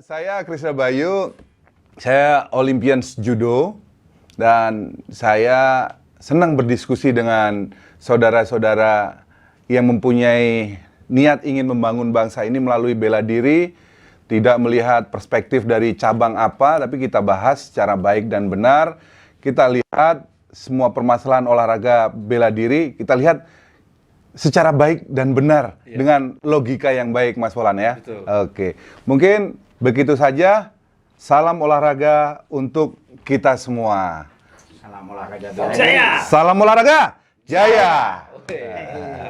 Saya Krisna Bayu, saya Olympians Judo, dan saya senang berdiskusi dengan saudara-saudara yang mempunyai niat ingin membangun bangsa ini melalui bela diri, tidak melihat perspektif dari cabang apa, tapi kita bahas secara baik dan benar. Kita lihat semua permasalahan olahraga bela diri, kita lihat secara baik dan benar, dengan logika yang baik, Mas Polan ya. Betul. Oke, mungkin begitu saja. Salam olahraga untuk kita semua. Salam olahraga Jaya! Salam olahraga jaya.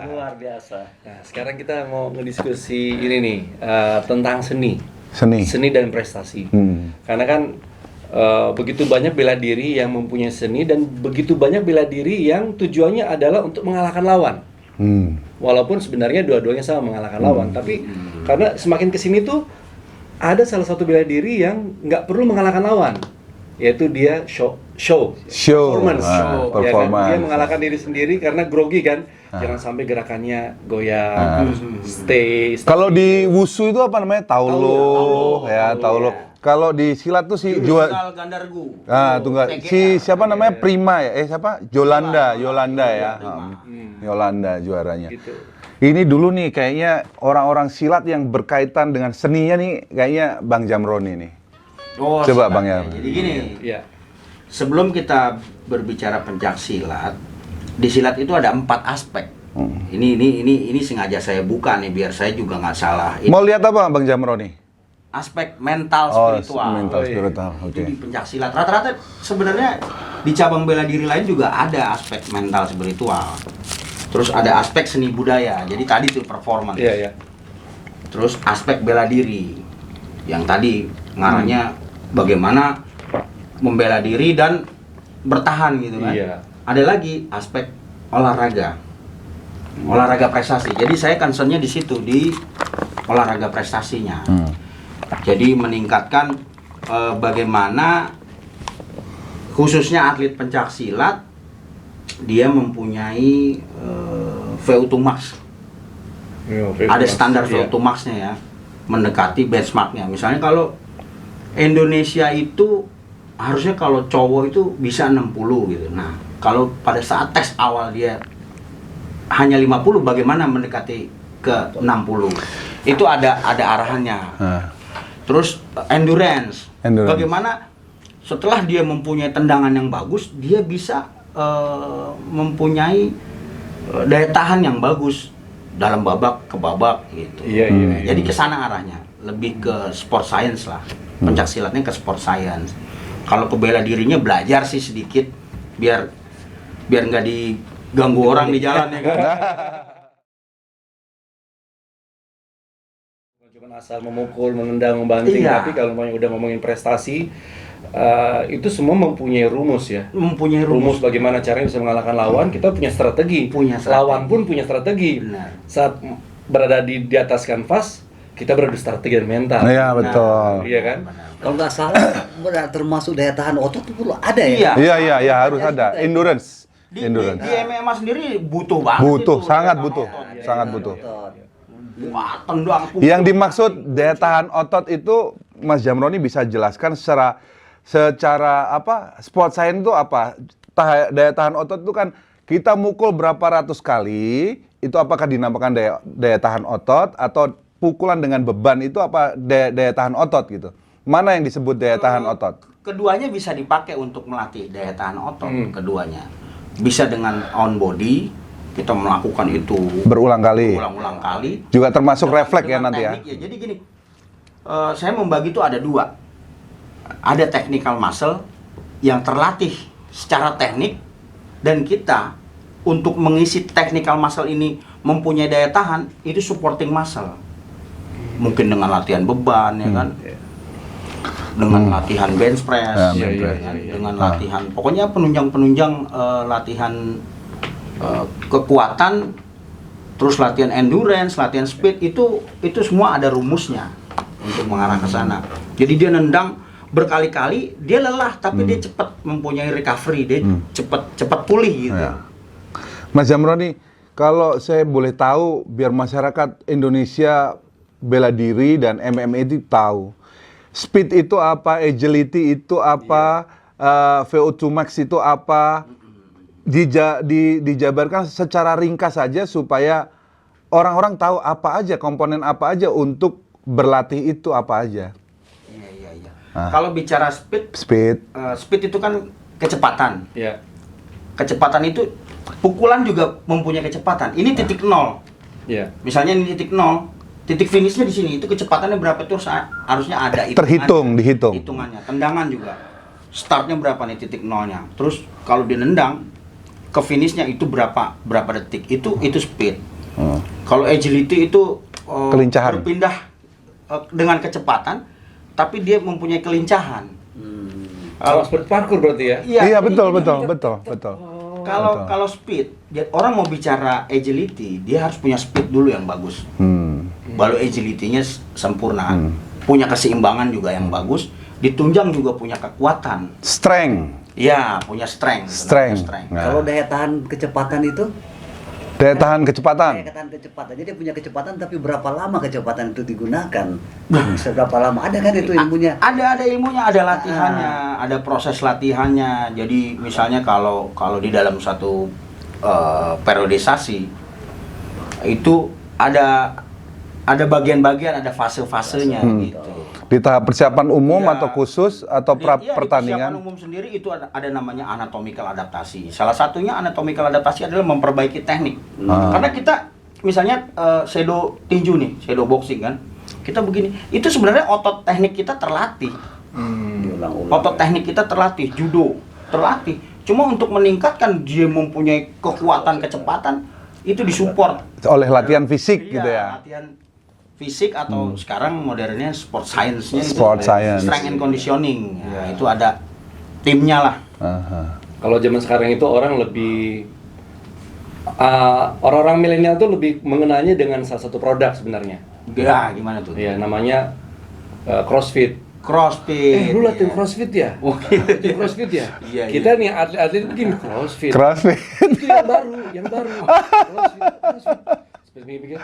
luar biasa. Nah, sekarang kita mau ngediskusi ini nih tentang seni dan prestasi. Karena kan begitu banyak bela diri yang mempunyai seni dan begitu banyak bela diri yang tujuannya adalah untuk mengalahkan lawan. Walaupun sebenarnya dua-duanya sama mengalahkan lawan, tapi karena semakin kesini tuh ada salah satu bela diri yang nggak perlu mengalahkan lawan, yaitu dia performance. Ya kan? Dia mengalahkan diri sendiri karena grogi kan, jangan sampai gerakannya goyang, stay. Kalau di wushu itu apa namanya? Taulo. Ya. Kalau di silat tuh si Tunggal Gandargu. tunggal si siapa namanya? Prima ya? Siapa? Yolanda ya. Yolanda juaranya. Gitu. Ini dulu nih kayaknya orang-orang silat yang berkaitan dengan seninya nih kayaknya Bang Jamroni nih. Oh, Coba silat Bang ya. ya. Jadi gini, Ya. sebelum kita berbicara pencak silat, di silat itu ada 4 aspek. Ini sengaja saya buka nih biar saya juga nggak salah. Mau lihat apa Bang Jamroni? Aspek mental spiritual. Mental spiritual. Itu di pencak silat. Rata-rata sebenarnya di cabang bela diri lain juga ada aspek mental spiritual. Terus ada aspek seni budaya. Jadi tadi tuh performance. Iya. Terus aspek bela diri. Yang tadi ngarahnya bagaimana membela diri dan bertahan gitu kan. Iya. Ada lagi aspek olahraga. Olahraga prestasi. Jadi saya concernnya di situ, di olahraga prestasinya. Jadi meningkatkan bagaimana khususnya atlet pencak silat dia mempunyai VO2 max. Ada standar VO2 max-nya ya, mendekati benchmark-nya. Misalnya kalau Indonesia itu harusnya kalau cowok itu bisa 60 gitu. Nah, kalau pada saat tes awal dia hanya 50, bagaimana mendekati ke 60? Itu ada arahannya. Terus endurance. Bagaimana setelah dia mempunyai tendangan yang bagus, dia bisa mempunyai daya tahan yang bagus dalam babak ke babak gitu. Iya. Jadi ke sana arahnya, lebih ke sport science lah. Pencak silatnya ke sport science. Kalau ke bela dirinya belajar sih sedikit biar nggak diganggu orang di jalan ya kan. Cuma asal memukul, menendang, membanting, Iya. tapi kalau udah ngomongin prestasi, itu semua mempunyai rumus ya. Mempunyai rumus. Bagaimana caranya bisa mengalahkan lawan, kita punya strategi. Lawan pun punya strategi. Benar. Saat berada di atas kanvas, kita beradu strategi dan mental. Iya betul. Iya kan? Kalau nggak salah, termasuk daya tahan otot itu perlu ada ya? Iya harus ada endurance. Di MMA sendiri butuh banget. Butuh, itu, sangat daya tahan butuh, otot. sangat butuh. Wah, tendang. Yang dimaksud daya tahan otot itu Mas Jamroni bisa jelaskan secara apa? Sport science itu apa? Daya tahan otot itu kan kita mukul berapa ratus kali, itu apakah dinamakan daya tahan otot atau pukulan dengan beban itu apa daya tahan otot gitu? Mana yang disebut daya tahan otot? Keduanya bisa dipakai untuk melatih daya tahan otot. Keduanya bisa dengan on body, kita melakukan itu Berulang kali. Juga termasuk refleks ya nanti ya. Jadi gini, saya membagi itu ada 2. Ada technical muscle yang terlatih secara teknik, dan kita untuk mengisi technical muscle ini mempunyai daya tahan, itu supporting muscle. Mungkin dengan latihan beban ya kan. Dengan latihan bench press, dengan latihan pokoknya penunjang latihan kekuatan, terus latihan endurance, latihan speed, itu semua ada rumusnya untuk mengarah ke sana. Jadi dia nendang berkali-kali, dia lelah tapi dia cepat mempunyai recovery, dia cepat pulih gitu. Mas Jamroni, kalau saya boleh tahu biar masyarakat Indonesia bela diri dan MMA itu tahu. speed itu apa, agility itu apa, VO2 max itu apa, dijabarkan secara ringkas saja supaya orang-orang tahu apa aja, komponen apa aja untuk berlatih itu apa aja. Iya. Kalau bicara speed itu kan kecepatan. Iya. Kecepatan itu pukulan juga mempunyai kecepatan. Ini titik nol. Iya. Misalnya ini titik nol. Titik finishnya di sini, itu kecepatannya berapa itu harusnya ada dihitung. Hitungannya. Tendangan juga. Startnya berapa nih titik nolnya. Terus kalau dinendang ke finishnya itu berapa detik. Itu speed. Kalau agility itu kelincahan. Berpindah dengan kecepatan, tapi dia mempunyai kelincahan. Kalau seperti parkour berarti ya? Iya, betul. Kalau speed, orang mau bicara agility, dia harus punya speed dulu yang bagus. Baru agility-nya sempurna. Punya keseimbangan juga yang bagus, ditunjang juga punya kekuatan. Strength. Iya, punya strength. Nah. Kalau daya tahan kecepatan itu? Daya tahan kecepatan. Daya tahan kecepatan. Jadi dia punya kecepatan, tapi berapa lama kecepatan itu digunakan? Seberapa lama? Ada kan itu ilmunya? Ada ilmunya, ada latihannya, ada proses latihannya. Jadi misalnya kalau di dalam satu periodisasi itu ada bagian-bagian, ada fase-fasenya gitu. Di tahap persiapan umum Iya. atau khusus atau Di pertandingan? persiapan umum sendiri itu ada namanya anatomical adaptasi. Salah satunya anatomical adaptasi adalah memperbaiki teknik. Karena kita misalnya shadow tinju nih, shadow boxing kan. Kita begini, itu sebenarnya otot teknik kita terlatih. Otot teknik kita terlatih, judo terlatih. Cuma untuk meningkatkan dia mempunyai kekuatan kecepatan itu disupport Oleh latihan fisik gitu ya? Latihan fisik atau sekarang modernnya sport science-nya Sport science. strength and conditioning. Ya, itu ada timnya lah. Kalau zaman sekarang itu orang lebih orang-orang milenial tuh lebih mengenalnya dengan salah satu produk sebenarnya. Ya, gimana tuh? Iya, namanya CrossFit. CrossFit. Lu latihan CrossFit ya? Oh, gitu. Latihan CrossFit ya? Iya, Kita nih atlet-atlet itu gini, CrossFit. CrossFit. Itu yang baru. CrossFit. Pikir,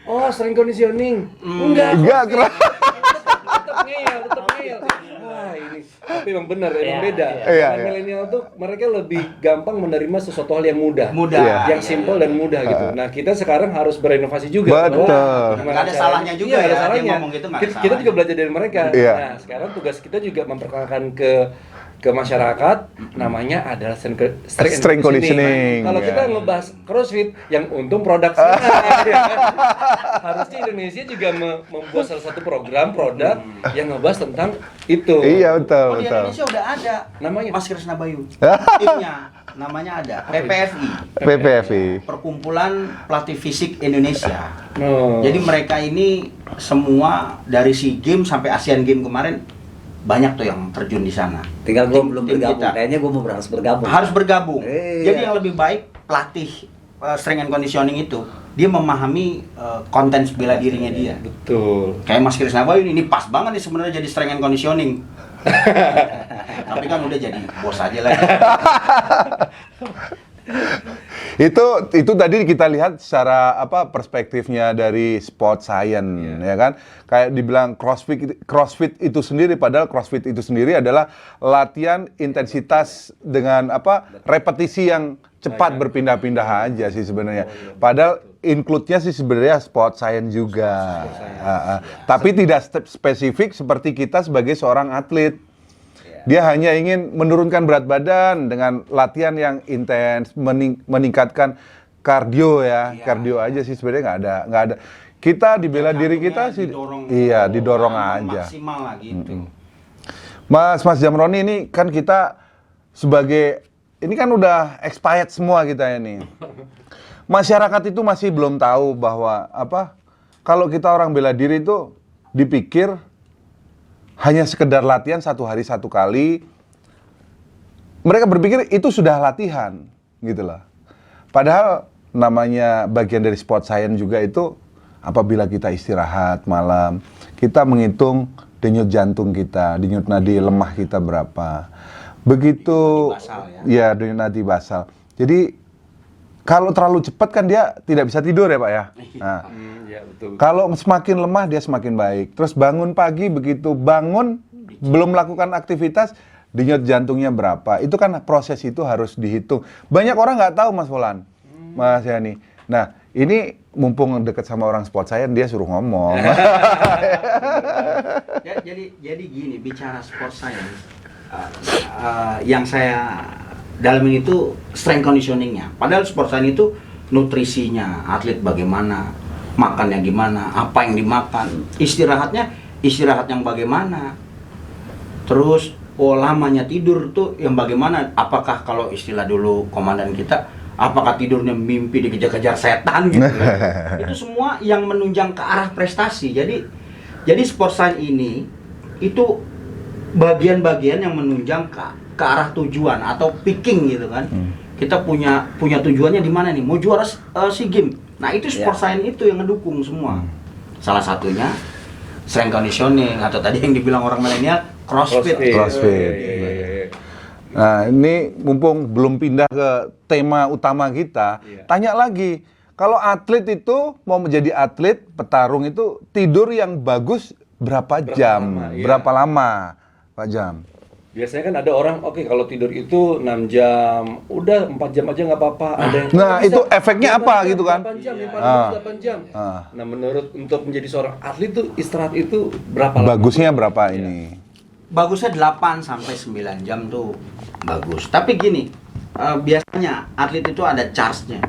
oh, strength conditioning. Enggak, tetap ngeyel. Wah, ini. Tapi emang benar, emang beda. Iya. Karena milenial tuh mereka lebih gampang menerima sesuatu hal yang mudah. Mudah. Yang simple dan mudah gitu. Nah, kita sekarang harus berinovasi juga. Betul. Nggak ada salahnya juga Iya, ya, ada dia salahnya. ngomong gitu nggak ada Kita salahnya. juga belajar dari mereka. Iya. Nah, sekarang tugas kita juga memperkenalkan ke masyarakat namanya adalah Strength conditioning. Kalau Ya. kita ngebahas CrossFit yang untung produk sana, ya kan? Harusnya Indonesia juga membuat salah satu produk yang ngebahas tentang itu. Iya, betul. Oh, di Indonesia udah ada. Namanya? Mas Krisna Bayu. Timnya namanya ada. PPFI. PPFI. Perkumpulan Pelatih Fisik Indonesia. Oh. Jadi mereka ini semua dari SEA Games sampai Asian Games kemarin banyak tuh yang terjun di sana. Tinggal gue belum Tim bergabung. kita. Kayaknya gue mau harus bergabung. Harus bergabung. Iya. Jadi yang lebih baik pelatih strength and conditioning itu dia memahami konten bela dirinya dia. Betul. Kayak Mas Krisna Bayu ini pas banget nih sebenarnya jadi strength and conditioning. Tapi kan udah jadi bos aja lagi. Itu tadi kita lihat secara perspektifnya dari sport science ya kan, kayak dibilang CrossFit itu sendiri, padahal CrossFit itu sendiri adalah latihan intensitas dengan repetisi yang cepat berpindah-pindah aja sih sebenarnya. Padahal include-nya sih sebenarnya sport science juga. Tapi tidak spesifik seperti kita sebagai seorang atlet. Dia hanya ingin menurunkan berat badan dengan latihan yang intens, meningkatkan kardio ya. Kardio aja sih sebenarnya nggak ada. Kita dibela diri kita sih, didorong aja. Maksimal lah gitu. Mas Jamroni, ini kan kita sebagai, ini kan udah expired semua kita ini. Masyarakat itu masih belum tahu bahwa kalau kita orang bela diri itu dipikir hanya sekedar latihan 1 hari 1 kali. Mereka berpikir itu sudah latihan, gitu loh. Padahal namanya bagian dari sport science juga itu, apabila kita istirahat malam, kita menghitung denyut jantung kita, denyut nadi lemah kita berapa. Begitu, Denyut nadi basal ya. Denyut nadi basal. Jadi kalau terlalu cepat kan dia tidak bisa tidur ya Pak ya. Nah, Ya betul. kalau semakin lemah dia semakin baik. Terus bangun pagi, begitu bangun belum melakukan aktivitas, denyut jantungnya berapa. Itu kan proses itu harus dihitung. Banyak orang nggak tahu Mas Polan, Mas Yani. Nah, ini mumpung deket sama orang sport science, dia suruh ngomong. Jadi gini, bicara sport science, yang saya dalamin itu strength conditioningnya. Padahal sport science itu nutrisinya, atlet bagaimana, makannya gimana, apa yang dimakan, istirahat yang bagaimana, terus lamanya tidur tuh yang bagaimana. Apakah kalau istilah dulu komandan kita, apakah tidurnya mimpi dikejar-kejar setan gitu ya. Itu semua yang menunjang ke arah prestasi. Jadi sport science ini itu bagian-bagian yang menunjang ke arah tujuan atau picking gitu kan. Kita punya tujuannya di mana nih? Mau juara SEA Games. Nah, itu sport science itu yang ngedukung semua. Salah satunya strength conditioning atau tadi yang dibilang orang milenial CrossFit. Nah, ini mumpung belum pindah ke tema utama kita, tanya lagi. Kalau atlet itu mau menjadi atlet, petarung itu tidur yang bagus berapa jam? Berapa lama, Pak Jam? Biasanya kan ada orang, oke, kalau tidur itu 6 jam, udah 4 jam aja nggak apa-apa. Ada yang Nah, itu efeknya apa gitu kan? 8 jam, 8 jam. Nah, menurut untuk menjadi seorang atlet itu istirahat itu berapa lama? Bagusnya berapa ini? Bagusnya 8 sampai 9 jam tuh bagus. Tapi gini, biasanya atlet itu ada charge-nya.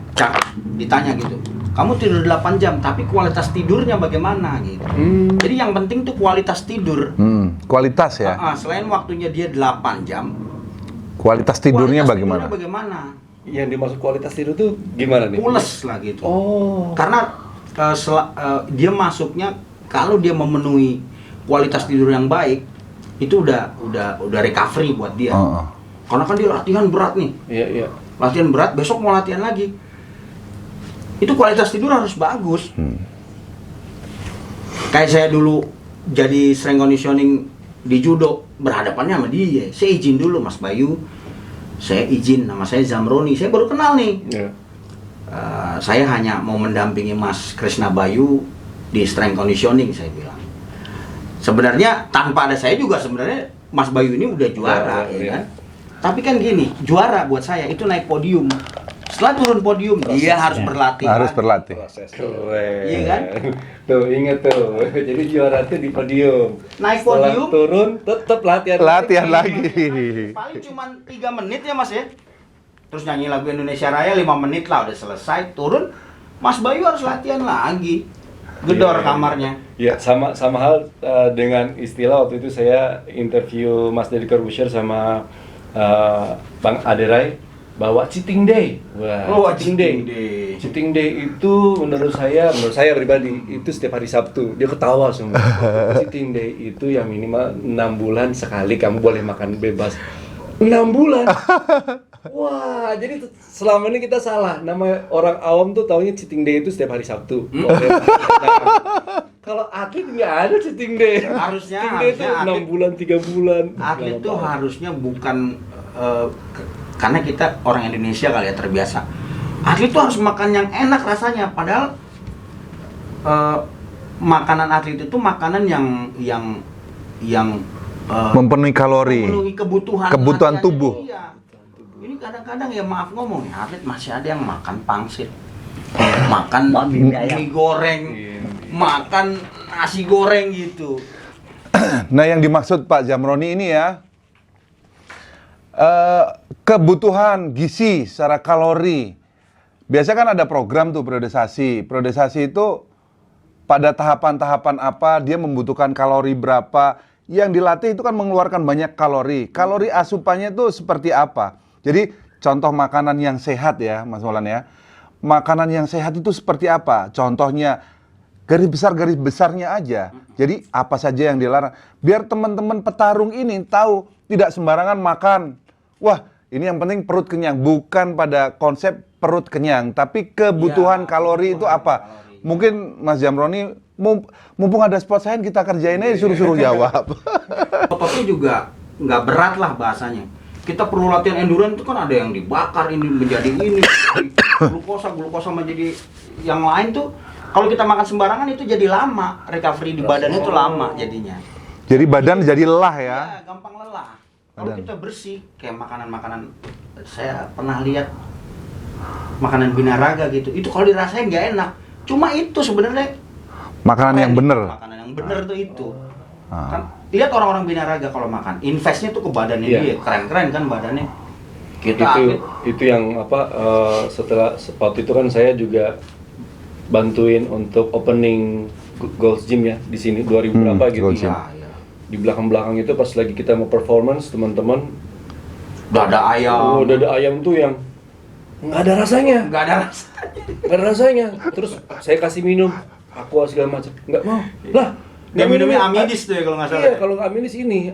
Ditanya gitu, kamu tidur 8 jam, tapi kualitas tidurnya bagaimana gitu. Jadi yang penting tuh kualitas tidur. Kualitas ya? Selain waktunya dia 8 jam, Kualitas tidurnya bagaimana? Yang dimaksud kualitas tidur tuh gimana nih? Pules lah gitu. Oh. Karena dia masuknya, kalau dia memenuhi kualitas tidur yang baik, itu udah recovery buat dia. Karena kan dia latihan berat nih. Iya. Latihan berat, besok mau latihan lagi. Itu kualitas tidur harus bagus. Kayak saya dulu jadi strength conditioning di judo, berhadapannya sama dia. Saya izin dulu, Mas Bayu. Saya izin, nama saya Zamroni. Saya baru kenal nih. Saya hanya mau mendampingi Mas Krishna Bayu di strength conditioning, saya bilang. Sebenarnya tanpa ada saya juga sebenarnya Mas Bayu ini udah juara, ya kan? Tapi kan gini, juara buat saya itu naik podium. Setelah turun podium, dia harus berlatih. Harus berlatih. Keren. Iya kan? Tuh, inget tuh. Jadi juara tuh di podium. Naik Setelah podium, turun, tetap latihan. Latihan lagi. paling cuma 3 menit ya Mas ya. Terus nyanyi lagu Indonesia Raya 5 menit lah udah selesai. Turun, Mas Bayu harus latihan lagi. Gedor kamarnya. Ya, sama hal dengan istilah waktu itu saya interview Mas Deddy Corbuzier sama Bang Aderai bahwa cheating day. Wah, cheating day. Cheating day itu menurut saya pribadi itu setiap hari Sabtu. Dia ketawa semua. Cheating day itu yang minimal 6 bulan sekali kamu boleh makan bebas. 6 bulan. Wah, jadi selama ini kita salah. Nama orang awam tuh taunya cheating day itu setiap hari Sabtu. Kalau atlet nggak ada cheating day. Harusnya itu 6 bulan, 3 bulan. Atlet tuh harusnya bukan karena kita orang Indonesia kali ya terbiasa. Atlet tuh harus makan yang enak rasanya. Padahal makanan atlet itu makanan yang Memenuhi kalori. memenuhi kebutuhan latihannya tubuh. dia. Ini kadang-kadang ya maaf ngomong, atlet masih ada yang makan pangsit, makan mie goreng, makan nasi goreng gitu. Nah, yang dimaksud Pak Zamroni ini ya, kebutuhan gizi secara kalori. Biasanya kan ada program tuh periodisasi. Periodisasi itu pada tahapan-tahapan apa, dia membutuhkan kalori berapa. Yang dilatih itu kan mengeluarkan banyak kalori. Kalori asupannya itu seperti apa? Jadi contoh makanan yang sehat ya, Mas Molan ya. Makanan yang sehat itu seperti apa? Contohnya garis besarnya aja. Jadi apa saja yang dilarang. Biar teman-teman petarung ini tahu tidak sembarangan makan. Wah, ini yang penting perut kenyang. Bukan pada konsep perut kenyang, tapi kebutuhan kalori itu apa? Mungkin Mas Zamroni, mumpung ada sport science kita kerjain aja, suruh jawab. Ototnya juga nggak berat lah bahasanya. Kita perlu latihan endurance itu kan ada yang dibakar ini menjadi ini. glukosa menjadi yang lain tuh. Kalau kita makan sembarangan itu jadi lama, recovery di badan itu lama jadinya. Jadi badan jadi lelah ya. Iya, gampang lelah. Kalau kita bersih, kayak makanan-makanan, saya pernah lihat makanan binaraga gitu. Itu kalau dirasain nggak enak. Cuma itu sebenarnya Makanan yang bener. Makanan yang bener tuh itu. Kan lihat orang-orang binaraga kalau makan, investnya tuh ke badannya dia, keren-keren kan badannya. Itu yang setelah waktu itu kan saya juga bantuin untuk opening Gold's Gym ya di sini 2000 berapa gitu. Gold's Gym. Di belakang-belakang itu pas lagi kita mau performance, teman-teman, dada ayam. Dada ayam tuh yang nggak ada rasanya. Nggak ada rasanya. Nggak ada rasanya. Terus saya kasih minum aqua segala macam, nggak mau. Lah, Dia minumnya Amidis tuh ya kalau nggak salah. iya, kalau Amidis ini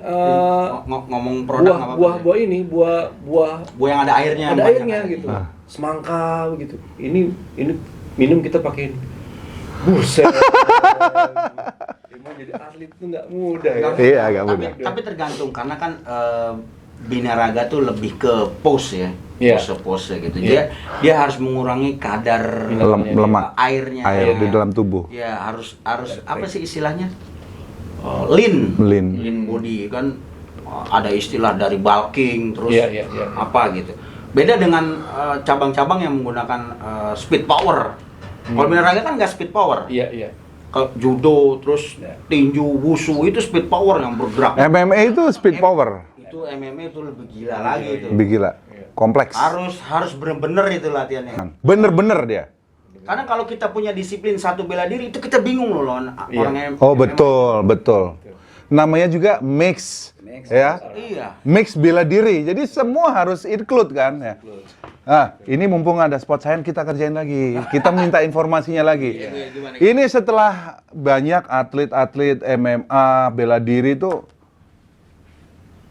ngomong produk buah ini buah yang ada airnya. Ada airnya gitu. Semangka gitu. Ini minum kita pakai ini. Buset. Emang jadi atlet tuh nggak mudah ya. Iya, agak mudah. Tapi tergantung karena kan binaraga tuh lebih ke pose ya. Pose gitu. Dia harus mengurangi kadar lemak airnya. Air di dalam tubuh. Ya, harus apa sih istilahnya? Lean body kan ada istilah dari bulking terus apa gitu. Beda dengan cabang-cabang yang menggunakan speed power. Kalau binaraga kan nggak speed power. Iya. Kalau judo terus tinju, wushu itu speed power yang bergerak. MMA itu speed power. Itu MMA itu lebih gila lagi itu. Lebih gila. Kompleks. Harus bener-bener itu latihannya. Bener-bener dia. Karena kalau kita punya disiplin satu bela diri itu kita bingung loh lawan orang Oh betul. Namanya juga mix. Ya. Iya. Mix bela diri. Jadi semua harus include kan ya. Nah, ini mumpung ada spot science kita kerjain lagi. Kita minta informasinya lagi. Ini setelah banyak atlet-atlet MMA bela diri itu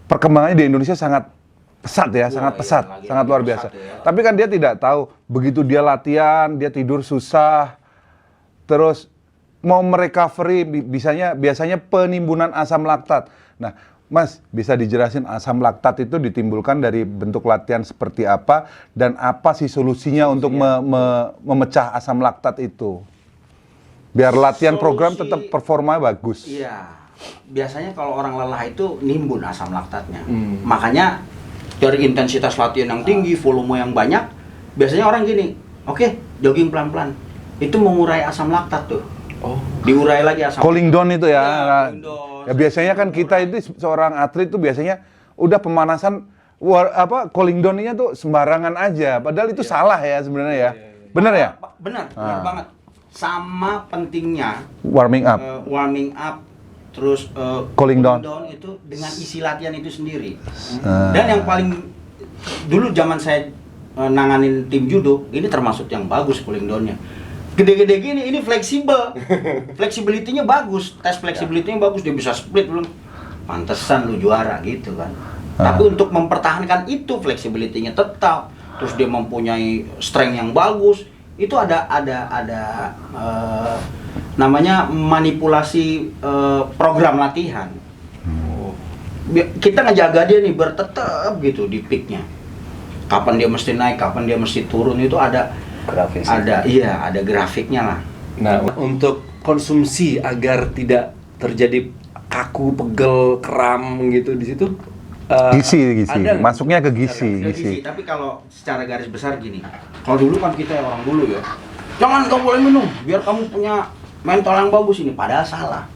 perkembangannya di Indonesia sangat pesat ya, sangat luar biasa. Ya. Tapi kan dia tidak tahu begitu dia latihan, dia tidur susah, terus mau merecovery biasanya penimbunan asam laktat. Nah, Mas, bisa dijelasin asam laktat itu ditimbulkan dari bentuk latihan seperti apa dan apa sih solusinya untuk memecah asam laktat itu? Biar latihan program tetap performa bagus. Iya. Biasanya kalau orang lelah itu nimbun asam laktatnya. Makanya dari intensitas latihan yang tinggi, volume yang banyak, biasanya orang gini, oke, jogging pelan-pelan. Itu mengurai asam laktat tuh. Diurai lagi asam. Cooling down itu ya. Cooling down. Ya biasanya kan kita itu seorang atlet tuh biasanya udah pemanasan cooling down-nya tuh sembarangan aja. Padahal itu salah ya sebenarnya ya. Benar ya? Benar banget. Sama pentingnya Warming up. Warming up terus Cooling down itu dengan isi latihan itu sendiri. Dan yang paling dulu zaman saya nanganin tim judo, ini termasuk yang bagus cooling down-nya. Gede-gede gini, ini fleksibel. Flexibility-nya bagus, tes flexibility-nya bagus, dia bisa split belum. Pantesan lu juara gitu kan. Tapi untuk mempertahankan itu flexibility-nya tetap, terus dia mempunyai strength yang bagus, itu ada namanya manipulasi program latihan. Kita ngejaga dia nih biar tetap gitu di peak-nya. Kapan dia mesti naik, kapan dia mesti turun itu ada ada grafiknya lah. Nah, untuk konsumsi agar tidak terjadi kaku, pegel, kram gitu di situ. Gizi. Masuknya ke gizi. Tapi kalau secara garis besar gini, kalau dulu kan kita orang dulu ya, jangan kamu boleh minum, biar kamu punya mental yang bagus ini. Padahal salah.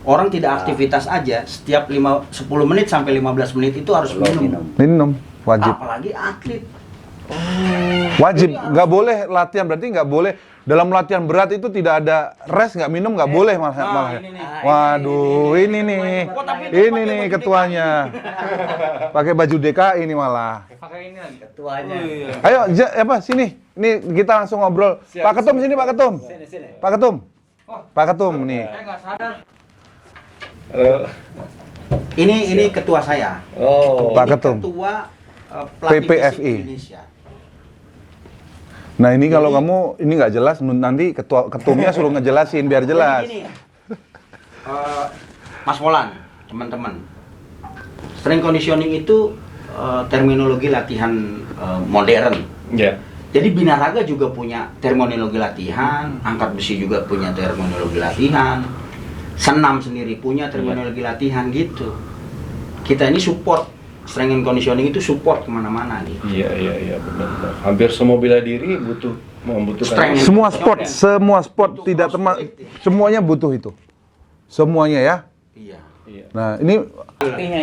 Orang tidak aktivitas aja, setiap 10 menit sampai 15 menit itu harus Minum, wajib. Apalagi atlet. Wajib, nggak boleh latihan, berarti nggak boleh dalam latihan berat itu tidak ada rest, nggak minum, nggak boleh malah. Waduh, ini nih ketuanya. Pakai baju DKI ini malah. Pakai ini lagi ketuanya. Ayo, sini. Ini kita langsung ngobrol. Pak Ketum sini, Pak Ketum. Sini. Pak Ketum nih. Saya nggak sadar. Ini ketua saya. Pak Ketum. Ketua pelatih PPFI. Indonesia. Nah ini kalau kamu ini nggak jelas, nanti ketumnya suruh ngejelasin biar jelas. Gini, Mas Molan, teman-teman, strength conditioning itu terminologi latihan modern. Jadi binaraga juga punya terminologi latihan, angkat besi juga punya terminologi latihan, senam sendiri punya terminologi latihan gitu. Kita ini support, strength and conditioning itu support kemana-mana gitu. Iya benar. Hampir semua bela diri membutuhkan. Semua sport tidak semuanya butuh itu. Semuanya ya. Iya. Nah, ini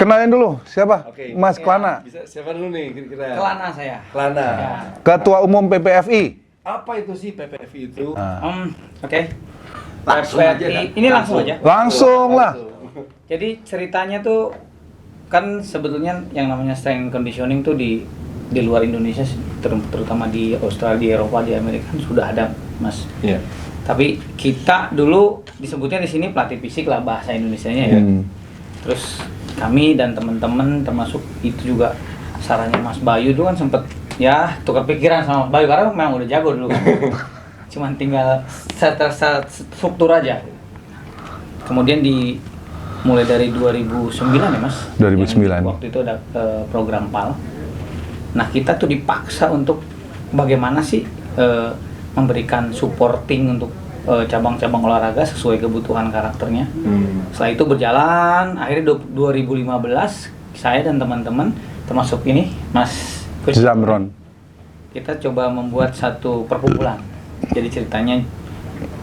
kenalin dulu siapa? Oke. Mas Klana. Bisa siapa dulu nih kira-kira? Kelana saya. Kelana. Ya. Ketua Umum PPFI. Apa itu sih PPFI itu? Oke. Langsung aja dah. Ini langsung aja. Langsung lah. Jadi ceritanya tuh kan sebetulnya yang namanya strength and conditioning tuh di luar Indonesia, terutama di Australia, di Eropa, di Amerika kan sudah ada, Mas. Iya. Tapi kita dulu disebutnya di sini pelatih fisik lah bahasa Indonesianya ya. Terus kami dan teman-teman termasuk itu juga sarannya Mas Bayu dulu kan sempet ya tukar pikiran sama Mas Bayu karena memang udah jago dulu kan. Cuman tinggal struktur aja. Kemudian mulai dari 2009 ya Mas. 2009. Waktu itu ada program PAL. Nah kita tuh dipaksa untuk bagaimana sih memberikan supporting untuk cabang-cabang olahraga sesuai kebutuhan karakternya. Setelah itu berjalan, akhirnya 2015 saya dan teman-teman termasuk ini Mas Zamron. Kita coba membuat satu perkumpulan. Jadi ceritanya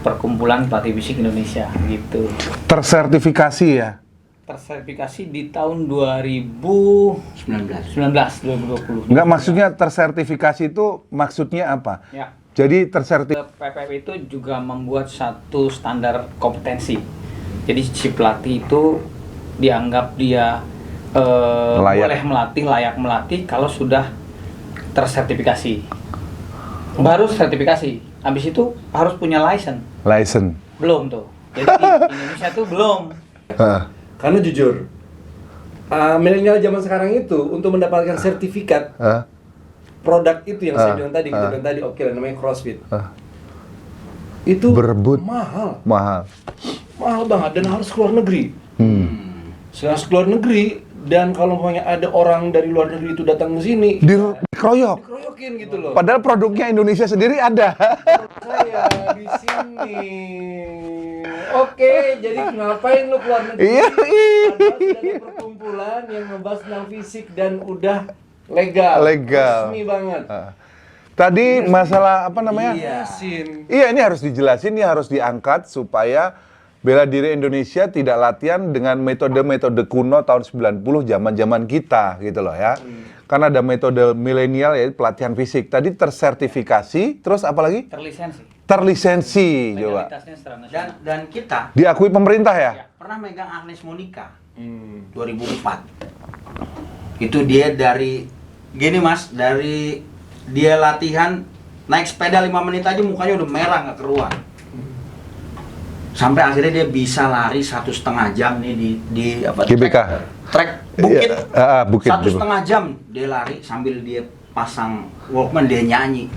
perkumpulan pelatih fisik Indonesia gitu. Tersertifikasi ya. Tersertifikasi di tahun 2020. Enggak, maksudnya tersertifikasi itu maksudnya apa? Ya. Jadi tersertifikasi PPF itu juga membuat satu standar kompetensi. Jadi si pelatih itu dianggap dia boleh melatih, layak melatih kalau sudah tersertifikasi. Baru sertifikasi. Habis itu harus punya license. Belum tuh. Jadi di Indonesia tuh belum. Karena jujur, milenial zaman sekarang itu untuk mendapatkan sertifikat produk itu yang saya bilang tadi, oke lah namanya CrossFit. Itu berebut mahal banget dan harus keluar negeri. Harus keluar negeri dan kalau umpamanya ada orang dari luar negeri itu datang ke sini, dikeroyokin gitu loh. Padahal produknya Indonesia sendiri ada. Saya di sini. Oke, jadi ngapain lu keluar negeri? Iya. Padahal sudah ada perkumpulan yang ngebahas tentang fisik dan udah legal. Resmi banget. Tadi masalah apa namanya? Iya, ini harus dijelasin, ini harus diangkat supaya bela diri Indonesia tidak latihan dengan metode-metode kuno tahun 90 zaman-zaman kita gitu loh ya. Karena ada metode milenial yaitu pelatihan fisik. Tadi tersertifikasi, terus apa lagi? Terlisensi coba. Dan kita Diakui pemerintah ya? pernah megang Agnes Monica 2004. Itu dia dari gini Mas, dari dia latihan naik sepeda 5 menit aja mukanya udah merah nggak keruan. Sampai akhirnya dia bisa lari 1,5 jam nih di apa? GBK. Trek bukit. Bukit. 1,5 jam dia lari sambil dia pasang Walkman, dia nyanyi.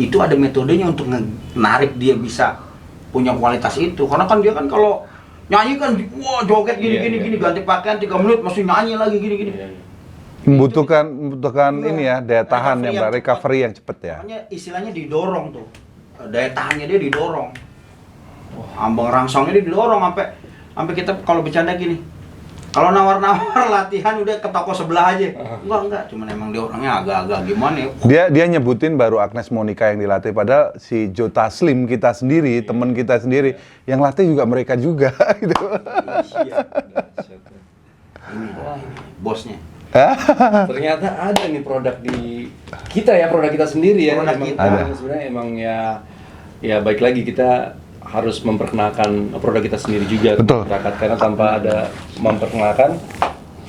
Itu ada metodenya untuk menarik dia bisa punya kualitas itu. Karena kan dia kan kalau nyanyi kan wah joget gini ganti pakaian 3 menit masih nyanyi lagi gini. Membutuhkan ini ya, daya tahan recovery yang cepat ya. Makanya istilahnya didorong tuh. Daya tahannya dia didorong. Ambang rangsangnya dia didorong sampai kita kalau bercanda gini. Kalau nawar-nawar latihan udah ke toko sebelah aja. Enggak, cuman emang dia orangnya agak-agak gimana ya. Dia nyebutin baru Agnes Monica yang dilatih, padahal si Joe Taslim kita sendiri, teman kita sendiri yang latih juga mereka juga gitu. Ini bosnya. Ternyata ada nih produk di kita ya, produk kita sendiri ya. Produk emang kita. sebenarnya emang ya baik lagi kita harus memperkenalkan produk kita sendiri juga ke Betul. masyarakat, karena tanpa ada memperkenalkan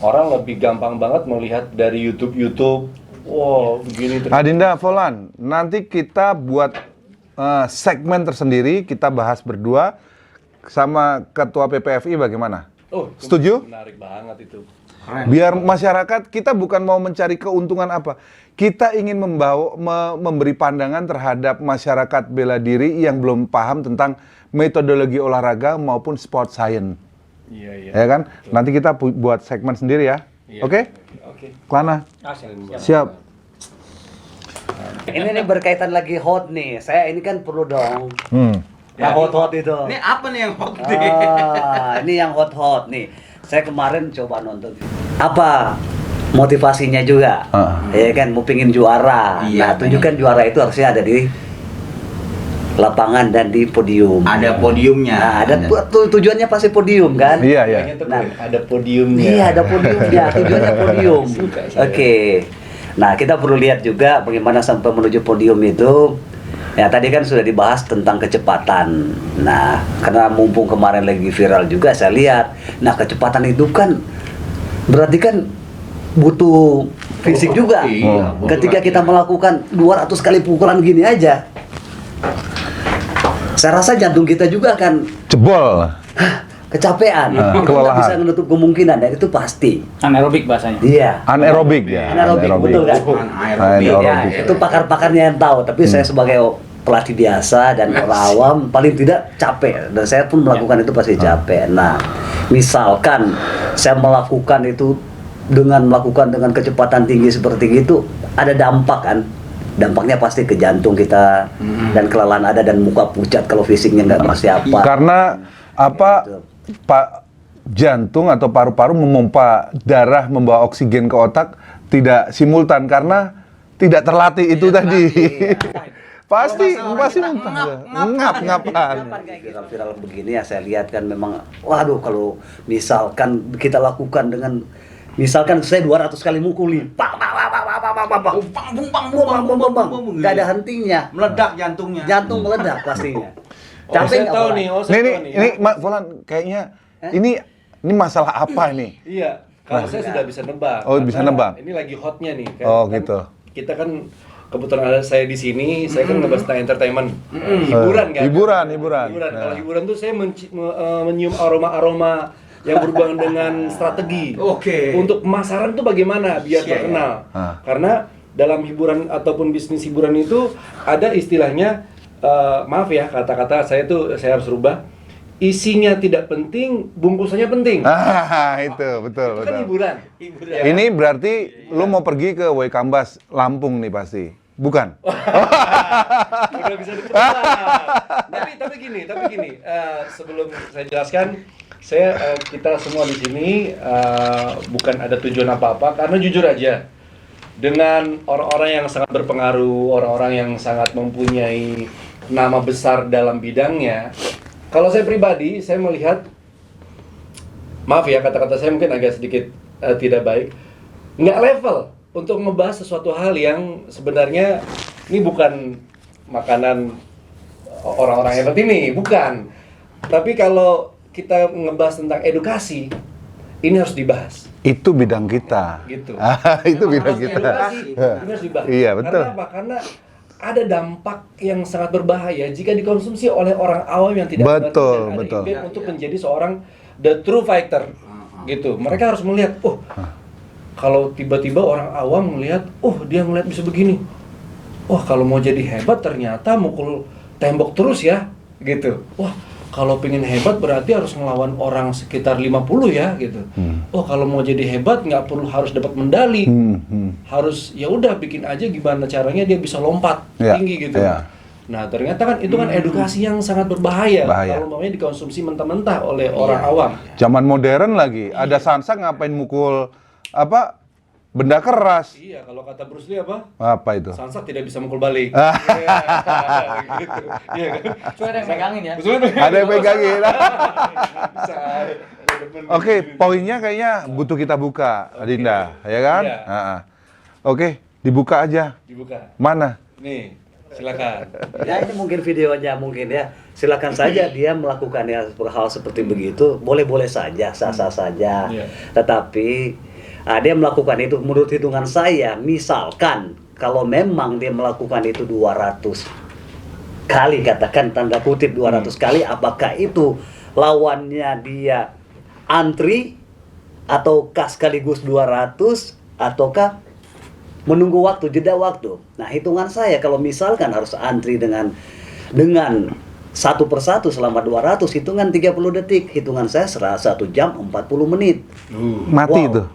orang lebih gampang banget melihat dari YouTube. Wow, begini terus. Adinda Volan, nanti kita buat segmen tersendiri, kita bahas berdua sama Ketua PPFI bagaimana? Oh, Setuju? Menarik banget itu. Biar masyarakat, kita bukan mau mencari keuntungan apa. Kita ingin memberi pandangan terhadap masyarakat bela diri yang belum paham tentang metodologi olahraga maupun sport science. Iya. Ya kan? Betul. Nanti kita buat segmen sendiri ya. Iya. Oke? Oke. Klana? Siap. Ini nih berkaitan lagi hot nih. Saya ini kan perlu dong. Ya, Yang hot itu. Ini apa nih yang hot? Ini yang hot nih. Saya kemarin coba nonton. Apa motivasinya juga? Ya kan, mau pingin juara. Iya, Nah, tunjukkan juara itu harusnya ada di lapangan dan di podium. Ada podiumnya. Nah, ada tujuannya pasti podium kan? Iya, iya. Nah, ada podiumnya. Iya, ada podiumnya. Tujuannya podium. Suka saya. Oke. Nah, kita perlu lihat juga bagaimana sampai menuju podium itu. Ya, tadi kan sudah dibahas tentang kecepatan. Nah, karena mumpung kemarin lagi viral juga, saya lihat. Nah, kecepatan itu kan berarti kan butuh fisik juga. Iya, butuh Ketika latihan. kita melakukan 200 kali pukulan gini aja, saya rasa jantung kita juga akan Jebol. kecapean. Kita nggak kelelahan. bisa menutup kemungkinan, dan itu pasti. Anaerobik bahasanya. Iya. Anaerobik ya. Anaerobik, betul kan? Anaerobik. Ya, itu pakar-pakarnya yang tahu. Tapi saya sebagai pelatih biasa dan orang awam paling tidak capek. Dan saya pun melakukan itu pasti capek. Nah, misalkan saya melakukan itu dengan kecepatan tinggi seperti itu, ada dampak kan? Dampaknya pasti ke jantung kita dan kelelahan ada dan muka pucat kalau fisiknya nggak bersiapa. Karena apa? Pak, jantung atau paru-paru memompa darah, membawa oksigen ke otak tidak simultan karena tidak terlatih itu tadi. pasti ngap-ngapan. Viral-viral begini ya saya lihat kan memang, waduh, kalau misalkan kita lakukan dengan, misalkan saya 200 kali mukuli, nggak ada hentinya, Meledak jantungnya. jantung meledak pastinya. Oh, saya nggak, tahu Polan? nih. Oh, saya tahu nih. Ini Mak Volan kayaknya ini masalah apa ini? Iya, kalau saya sudah bisa nebak. Oh, bisa Karena nebak. Ini lagi hotnya nih. Oh, gitu. Kita kan kebetulan ada saya di sini, saya kan ngebahas tentang entertainment, hiburan kan? Hiburan. Kalau hiburan tuh saya menyium aroma-aroma yang berhubungan dengan strategi. Oke. Untuk pemasaran tuh bagaimana biar terkenal. Karena dalam hiburan ataupun bisnis hiburan itu ada istilahnya, maaf ya kata-kata saya harus rubah. Isinya tidak penting, bungkusannya penting. Itu betul. Itu kan hiburan. Ini berarti lu mau pergi ke Waikambas Lampung nih pasti. Bukan? Udah bisa ditebak. tapi gini, sebelum saya jelaskan, kita semua di sini bukan ada tujuan apa-apa, karena jujur aja, dengan orang-orang yang sangat berpengaruh, orang-orang yang sangat mempunyai nama besar dalam bidangnya, kalau saya pribadi, saya melihat, maaf ya kata-kata saya mungkin agak sedikit tidak baik, nggak level untuk ngebahas sesuatu hal yang sebenarnya ini bukan makanan orang-orang hebat ini, bukan. Tapi kalau kita ngebahas tentang edukasi, ini harus dibahas. Itu bidang kita. Gitu. Itu Memang bidang harus kita. edukasi, ini harus dibahas. Iya, betul. Karena apa? Karena ada dampak yang sangat berbahaya jika dikonsumsi oleh orang awam yang tidak mengerti Betul, dan ada betul. impian untuk menjadi seorang the true fighter. Gitu. Mereka harus melihat, kalau tiba-tiba orang awam melihat, dia ngelihat bisa begini. Kalau mau jadi hebat ternyata mukul tembok terus ya, gitu. Kalau pengen hebat berarti harus ngelawan orang sekitar 50 ya, gitu. Kalau mau jadi hebat nggak perlu harus dapat medali. Harus ya udah bikin aja gimana caranya dia bisa lompat tinggi gitu. Nah, ternyata kan itu kan edukasi yang sangat berbahaya kalau mamanya dikonsumsi mentah-mentah oleh orang awam. Zaman modern lagi, ada sansak ngapain mukul benda keras. Iya, kalau kata Bruce Lee apa? Apa itu? Sansak tidak bisa mukul balik. Gitu. Iya kan? Cuma ada yang megangin ya. Ada yang pegangin. Bisa. Oke, poinnya kayaknya butuh kita buka, Adinda, ya kan? Iya. Oke, dibuka aja. Dibuka. Mana? Nih, silakan. Ya, ini mungkin videonya mungkin ya. Silakan saja dia melakukan hal seperti begitu, boleh-boleh saja, sah-sah saja. Iya. Tetapi dia melakukan itu menurut hitungan saya, misalkan kalau memang dia melakukan itu 200 kali, katakan tanda kutip 200 kali, apakah itu lawannya dia antri ataukah sekaligus 200 ataukah menunggu waktu, jeda waktu. Nah, hitungan saya kalau misalkan harus antri dengan satu persatu selama 200, hitungan 30 detik, hitungan saya 1 jam 40 menit. Mati Wow. itu.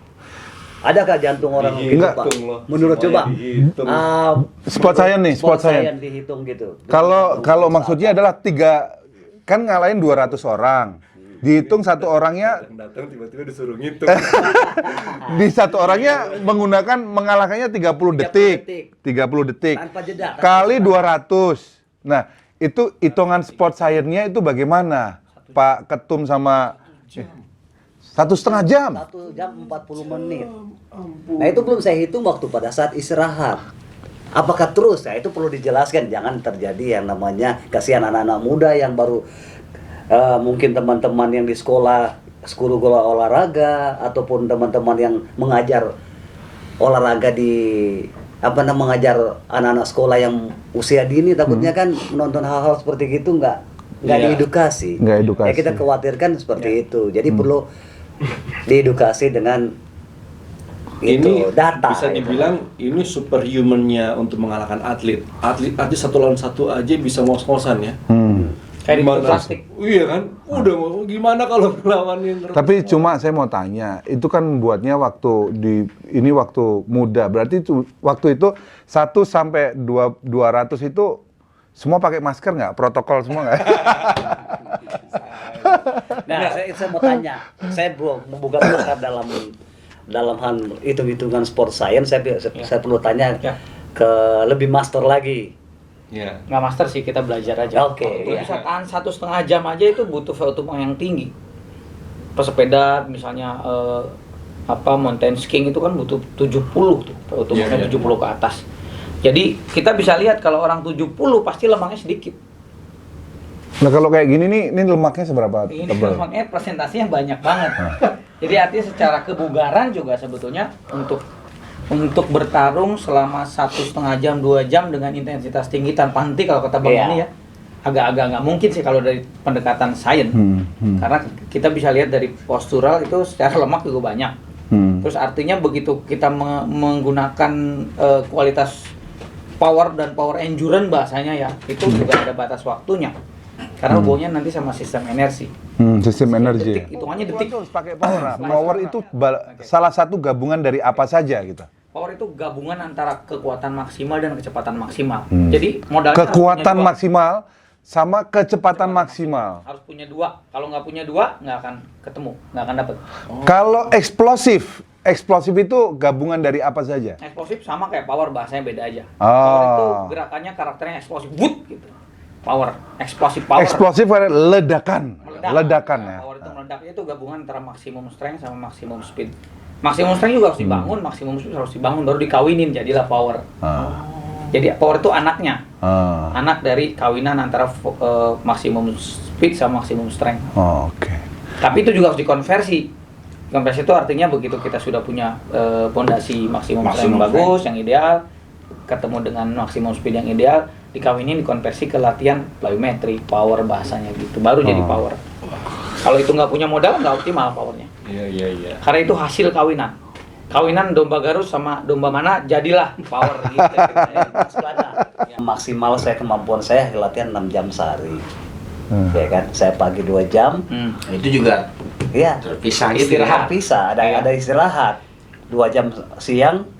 Adakah jantung orang begitu, Enggak. Pak? Dihitung loh, Menurut coba. semuanya dihitung. Sport science nih, sport science. dihitung gitu. Kalau maksudnya adalah kan ngalahin 200 orang. Dihitung satu orangnya, Datang tiba-tiba disuruh ngitung. di satu orangnya mengalahkannya 30 detik. 30 detik. Tanpa jeda. Kali 200. Nah, itu hitungan sport science-nya itu bagaimana? Pak Ketum sama 1,5 jam. 1 jam 40 menit. Nah itu belum saya hitung waktu pada saat istirahat. Apakah terus? Ya itu perlu dijelaskan. Jangan terjadi yang namanya kasihan anak-anak muda yang baru mungkin teman-teman yang di sekolah olahraga ataupun teman-teman yang mengajar olahraga mengajar anak-anak sekolah yang usia dini takutnya kan menonton hal-hal seperti gitu nggak diedukasi. Nggak edukasi. Ya kita khawatirkan seperti itu. Jadi perlu diedukasi dengan Ini data. bisa dibilang ini superhuman-nya untuk mengalahkan atlet. Atlet satu lawan satu aja bisa ngos-ngosan ya. Kayak di Gimana? plastik. Iya kan? Udah gimana kalau melawan yang Tapi cuma saya mau tanya, itu kan buatnya waktu muda. Berarti itu waktu itu 1 sampai 200 itu semua pakai masker nggak? Protokol semua nggak? Nah, saya mau tanya, saya membuka pasar dalam hal hitung-hitungan sport science, saya perlu tanya ke lebih master lagi. Ya. Nggak master sih, kita belajar aja. Oke, Kalau iya. bisa tahan 1,5 jam aja itu butuh VO2 yang tinggi. Pesepeda misalnya mountain skiing itu kan butuh 70 tuh, VO2 Iya. 70 ke atas. Jadi kita bisa lihat kalau orang 70 pasti lemaknya sedikit. Nah kalau kayak gini nih, ini lemaknya seberapa Ini tebal? lemaknya presentasinya banyak banget. Jadi artinya secara kebugaran juga sebetulnya untuk bertarung selama 1,5 jam 2 jam dengan intensitas tinggi tanpa henti kalau kata Bang Iya. ini ya agak-agak nggak mungkin sih kalau dari pendekatan sains. Karena kita bisa lihat dari postural itu secara lemak juga banyak. Terus artinya begitu kita menggunakan kualitas power dan power endurance bahasanya ya, itu juga ada batas waktunya. Karena hubungannya nanti sama sistem energi. Sistem energi. Detik, hitungannya detik. Harus pakai power. Power itu salah satu gabungan dari apa saja gitu. Power itu gabungan antara kekuatan maksimal dan kecepatan maksimal. Jadi modalnya harus Kekuatan punya dua. maksimal sama kecepatan maksimal. Harus punya 2. Kalau nggak punya 2, nggak akan ketemu, nggak akan dapet. Kalau eksplosif itu gabungan dari apa saja? Eksplosif sama kayak power, bahasanya beda aja. Oh. Power itu gerakannya karakternya eksplosif, wood gitu. Power, eksplosif power. Eksplosif adalah ledakan. Meledak. Ledakan Nah, ya. Power itu meledaknya itu gabungan antara maksimum strength sama maksimum speed. Maksimum strength juga harus dibangun, maksimum speed harus dibangun, baru dikawinin jadilah power. Jadi power itu anaknya, anak dari kawinan antara maksimum speed sama maksimum strength. Oke. Tapi itu juga harus dikonversi. Konversi itu artinya begitu kita sudah punya pondasi maksimum strength yang bagus, yang ideal, ketemu dengan maksimum speed yang ideal, dikawinin dikonversi ke latihan plyometry, power bahasanya gitu, baru jadi power. Kalau itu nggak punya modal nggak optimal powernya. Iya. Karena itu hasil kawinan. Kawinan domba garus sama domba mana jadilah power gitu. Maksimal kemampuan saya latihan 6 jam sehari. Ya kan, saya pagi 2 jam. Itu juga Iya. terpisah gitu Istirahat. ya. Bisa, ada istirahat 2 jam siang,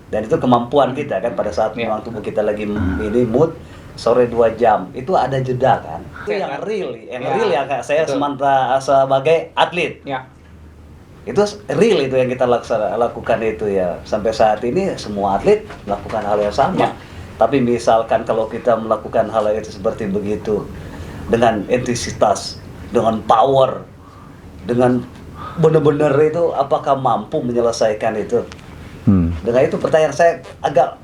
dan itu kemampuan kita kan pada saat memang tubuh kita lagi ini mood. Sore 2 jam itu ada jeda kan, itu yang real ya Kak. Saya sebagai atlet Ya. itu real itu yang kita lakukan itu ya. Sampai saat ini semua atlet melakukan hal yang sama. Ya. Tapi misalkan kalau kita melakukan hal itu seperti begitu dengan intensitas, dengan power, dengan benar-benar itu, apakah mampu menyelesaikan itu? Dengan itu pertanyaan saya agak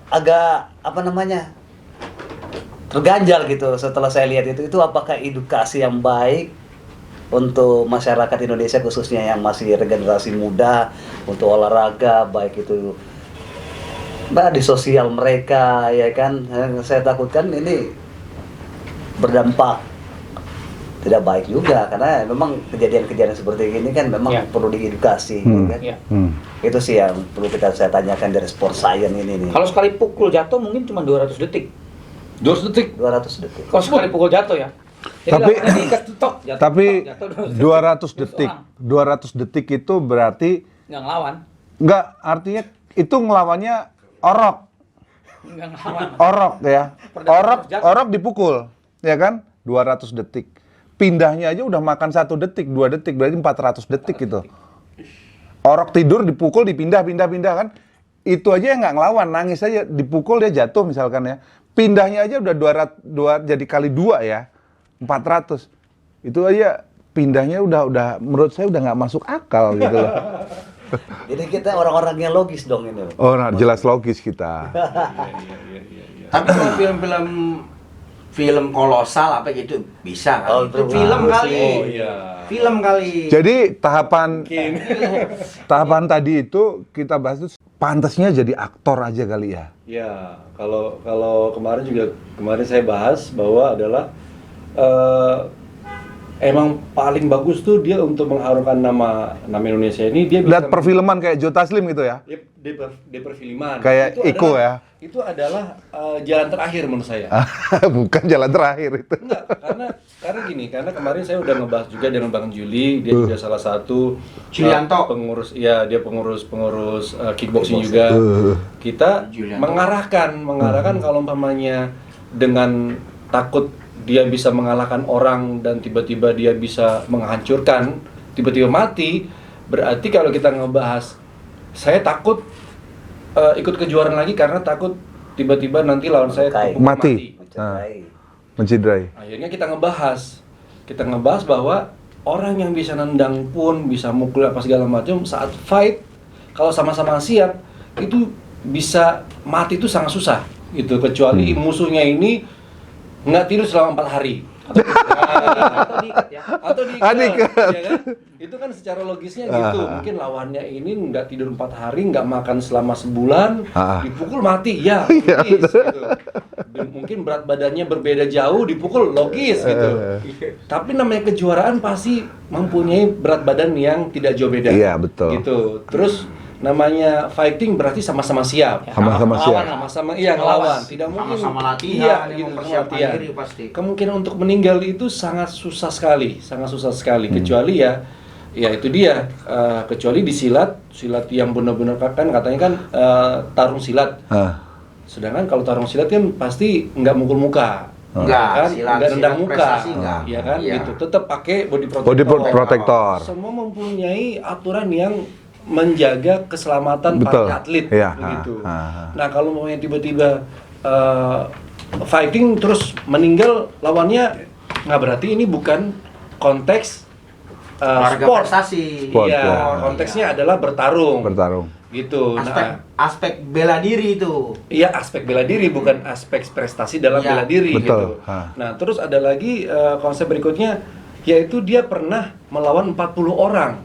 terganjal gitu setelah saya lihat itu apakah edukasi yang baik untuk masyarakat Indonesia khususnya yang masih regenerasi muda untuk olahraga, baik itu di sosial mereka ya kan. Saya takutkan ini berdampak tidak baik juga, karena memang kejadian-kejadian seperti ini kan memang perlu diedukasi kan? Itu sih yang perlu saya tanyakan dari sport science ini nih. Kalau sekali pukul jatuh mungkin cuma 200 detik. 200 detik. 200 detik. Kalau sekali pukul jatuh ya. Jadi Tapi- langsung diikat, tok, jatuh, Tapi tok, jatuh, 200 detik. orang. 200 detik itu berarti Nggak ngelawan. Enggak, artinya itu ngelawannya orok. Enggak ngelawan. Orok ya. Perdana terjatuh. Orok dipukul, ya kan? 200 detik. Pindahnya aja udah makan 1 detik, 2 detik, berarti 400 detik gitu. Orok tidur dipukul, dipindah kan? Itu aja yang nggak ngelawan, nangis aja, dipukul dia jatuh misalkan ya. Pindahnya aja udah 200 jadi kali 2 ya. 400. Itu aja pindahnya udah menurut saya udah nggak masuk akal gitu loh. Jadi kita orang-orang yang logis dong ini. Oh, nah, jelas logis kita. Tapi kalau film kolosal apa gitu bisa kan? Oh, Itu itu film bagus kali. sih. Oh, iya. Film kali. Jadi tahapan tadi itu kita bahas itu pantasnya jadi aktor aja kali ya. Ya, kalau kemarin saya bahas bahwa adalah emang paling bagus tuh dia untuk mengharumkan nama Indonesia ini dia bisa Lihat perfilman kayak Joe Taslim gitu ya. di perfilman. Kayak Iko ya. Itu adalah jalan terakhir menurut saya. Bukan jalan terakhir itu. Enggak, karena kemarin saya udah ngebahas juga dengan Bang Juli, dia juga salah satu Julianto. pengurus, ya dia pengurus kickboxing juga. Kita Julianto. mengarahkan kalau umpamanya dengan takut dia bisa mengalahkan orang dan tiba-tiba dia bisa menghancurkan, tiba-tiba mati, berarti kalau kita ngebahas saya takut ikut kejuaraan lagi karena takut tiba-tiba nanti lawan saya Melukai. terpukul Mati. Mencidrai. Akhirnya kita ngebahas bahwa orang yang bisa nendang pun, bisa mukul apa segala macam saat fight, kalau sama-sama siap itu bisa mati itu sangat susah gitu, kecuali musuhnya ini nggak tidur selama 4 hari. Atau diikat ya. Atau diikat, diikat. ya kan? Itu kan secara logisnya gitu. Mungkin lawannya ini nggak tidur 4 hari, nggak makan selama sebulan, dipukul mati, ya logis gitu. Mungkin berat badannya berbeda jauh, dipukul logis gitu. Tapi namanya kejuaraan pasti mempunyai berat badan yang tidak jauh beda. Iya, betul. Gitu. Terus namanya fighting berarti sama-sama siap. Sama-sama siap. Sama-sama ngelawan. Tidak mungkin Sama-sama latihan, Iya, yang gitu, mempersiapkan latihan. diri pasti. Kemungkinan untuk meninggal itu sangat susah sekali, kecuali ya itu dia, kecuali di silat yang benar-benar kan katanya kan tarung silat. Sedangkan kalau tarung silat kan pasti nggak mukul muka. Enggak, kan? silat Nggak nendang muka, prestasi enggak. ya kan? Iya. Gitu. Tetap pakai body Body protector. protector. Semua mempunyai aturan yang menjaga keselamatan Betul. para atlet, Iya, begitu. ha. Nah kalau mau yang tiba-tiba fighting terus meninggal lawannya, nggak berarti ini bukan konteks Olahraga sport. prestasi. Sport, Iya, ya. konteksnya adalah bertarung. Bertarung. Gitu. Aspek bela diri itu. Iya, aspek bela diri bukan aspek prestasi dalam Iya, bela diri betul. gitu. Ha. Nah, terus ada lagi konsep berikutnya yaitu dia pernah melawan 40 orang.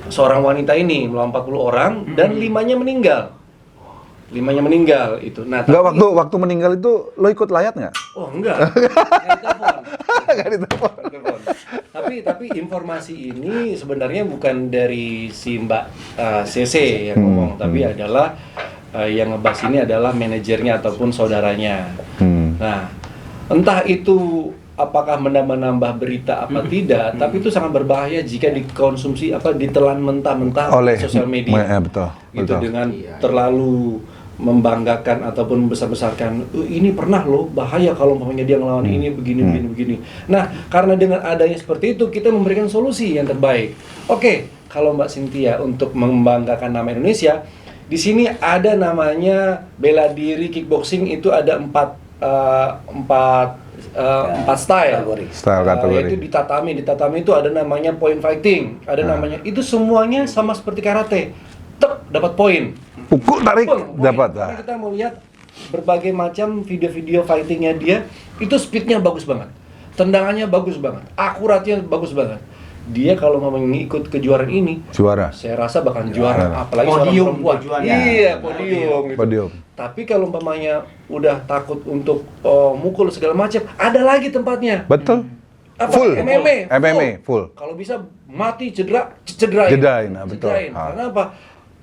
Seorang wanita ini melawan 40 orang dan 5-nya meninggal. 5-nya meninggal itu. Nah, Enggak, waktu meninggal itu lo ikut layat nggak? Oh, enggak. Nggak ditelepon. Nggak ditelepon. Nggak ditelepon. Tapi informasi ini sebenarnya bukan dari si Mbak CC yang ngomong, tapi adalah yang ngebahas ini adalah manajernya ataupun saudaranya. Nah, entah itu apakah menambah berita apa tidak, tapi itu sangat berbahaya jika dikonsumsi ditelan mentah-mentah Oleh sosial media. betul. Gitu Betul. dengan Iya. terlalu membanggakan ataupun membesar-besarkan, ini pernah loh bahaya kalau umpamanya dia ngelawan ini begini. Nah, karena dengan adanya seperti itu kita memberikan solusi yang terbaik. Oke, kalau Mbak Cynthia untuk membanggakan nama Indonesia, di sini ada namanya bela diri kickboxing, itu ada empat style. Style kategori. Yaitu di tatami itu ada namanya point fighting, ada namanya, itu semuanya sama seperti karate. Tek, dapat poin. Pukul tarik Poin. dapat. Karena kita mau lihat berbagai macam video-video fightingnya dia, itu speednya bagus banget, tendangannya bagus banget, akuratnya bagus banget. Dia kalau mau mengikut kejuaraan ini, Juara. saya rasa bakal juara, apalagi Podium seorang perempuan. tujuannya. Iya, podium. Gitu. Podium. Tapi kalau umpamanya udah takut untuk mukul segala macam, ada lagi tempatnya. Betul. Full. MMA full. Kalau bisa mati cederain. Jedain, nah, betul. Cederain. Ah. Karena apa?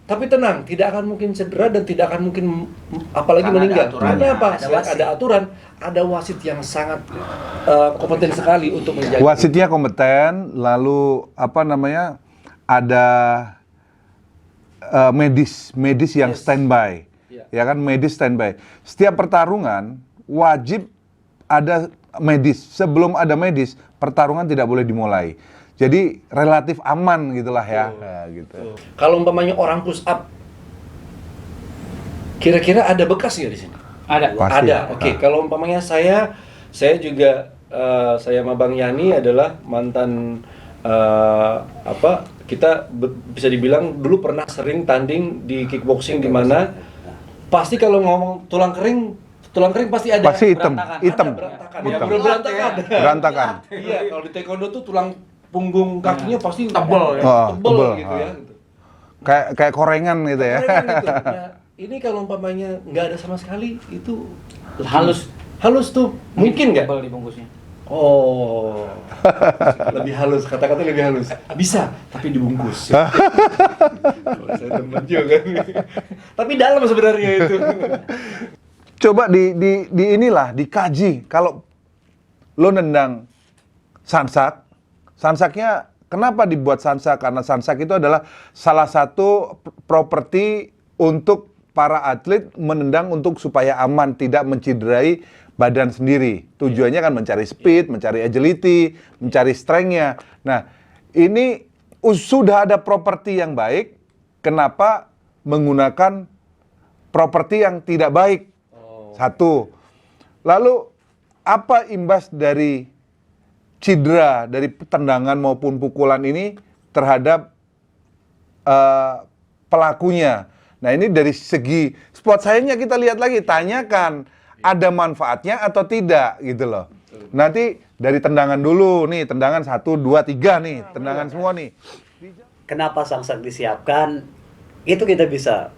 Tapi tenang, tidak akan mungkin cedera dan tidak akan mungkin apalagi Karena ada meninggal. aturannya. Karena apa? Ada Selain wasit. ada aturan, ada wasit yang sangat kompeten sekali untuk menjaga. Wasitnya kompeten, lalu ada medis yang Yes. standby. Iya. Ya kan, medis standby. Setiap pertarungan wajib ada medis. Sebelum ada medis, pertarungan tidak boleh dimulai. Jadi relatif aman gitulah ya. Nah, gitu. Kalau umpamanya orang push up, kira-kira ada bekas nggak di sini? Ada. Pasti. Ada. Oke. Kalau umpamanya saya juga saya sama Bang Yani adalah mantan kita bisa dibilang dulu pernah sering tanding di kickboxing di mana pasti kalau ngomong tulang kering pasti ada. Pasti hitam, berantakan. hitam. Ada berantakan. Ya, Hitam. berantakan. Berantakan. Iya, kalau di taekwondo tuh tulang punggung kakinya pasti Tebel ya. Tebel Tebel, gitu ya. Gitu. Kayak korengan gitu ya. Keren gitu. Nah, ini kalau umpamanya nggak ada sama sekali itu Halus. halus tuh mungkin nggak? Tebal dibungkusnya. Oh, lebih halus, kata-kata lebih halus. Bisa, tapi dibungkus. Oh, saya temen juga nih. Tapi dalam sebenarnya itu. Coba di inilah dikaji. Kalau lo nendang sansak, sansaknya kenapa dibuat sansak? Karena sansak itu adalah salah satu properti untuk para atlet menendang untuk supaya aman, tidak mencederai badan sendiri. Tujuannya kan mencari speed, mencari agility, mencari strength-nya. Nah, ini sudah ada properti yang baik, kenapa menggunakan properti yang tidak baik? Satu. Lalu, apa imbas dari cedera, dari tendangan maupun pukulan ini terhadap pelakunya? Nah, ini dari segi sport science-nya kita lihat lagi, tanyakan ada manfaatnya atau tidak gitu loh. Nanti dari tendangan dulu nih, tendangan 1, 2, 3 nih, tendangan semua nih. Kenapa sangsak disiapkan? Itu kita bisa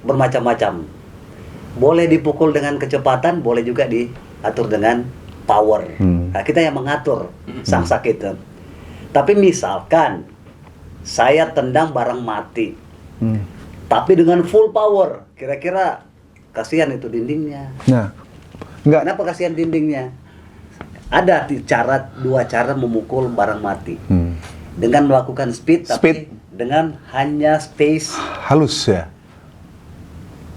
bermacam-macam. Boleh dipukul dengan kecepatan, boleh juga diatur dengan power. Nah, kita yang mengatur sangsak itu. Tapi misalkan saya tendang barang mati, tapi dengan full power, kira-kira kasihan itu dindingnya. Nah, enggak. Kenapa kasihan dindingnya? Ada dua cara memukul barang mati. Dengan melakukan speed, tapi dengan hanya space Halus ya,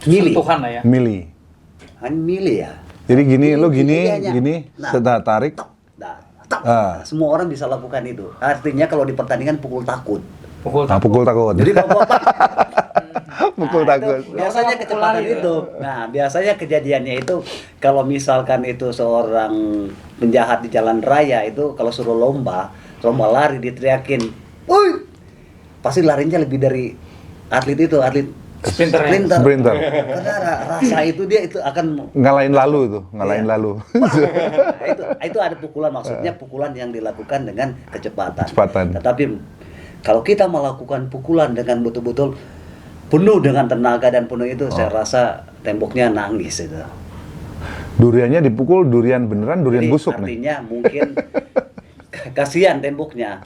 mili. Sentuhan lah ya. mili. Hanya mili ya. Jadi gini, lo gini, Ininya. gini, Nah. setelah tarik. Nah, tak. Ah. Semua orang bisa lakukan itu. Artinya kalau di pertandingan pukul takut. Pukul Nah, pukul takut. Jadi kalau Pukul Nah, takut. itu biasanya kecepatan itu. Nah, biasanya kejadiannya itu kalau misalkan itu seorang penjahat di jalan raya itu kalau suruh lomba lari diteriakin, "Woi!" Pasti larinya lebih dari atlet itu, atlet Sprinter ya? Sprinter. Karena rasa itu dia itu akan Ngalahin lalu itu, ngalahin Iya. lalu. Nah, itu ada pukulan, maksudnya pukulan yang dilakukan dengan kecepatan. Kecepatan. Tetapi kalau kita melakukan pukulan dengan betul-betul penuh dengan tenaga dan penuh itu, saya rasa temboknya nangis itu. Duriannya dipukul durian beneran, durian Jadi busuk nih. artinya mungkin kasihan temboknya.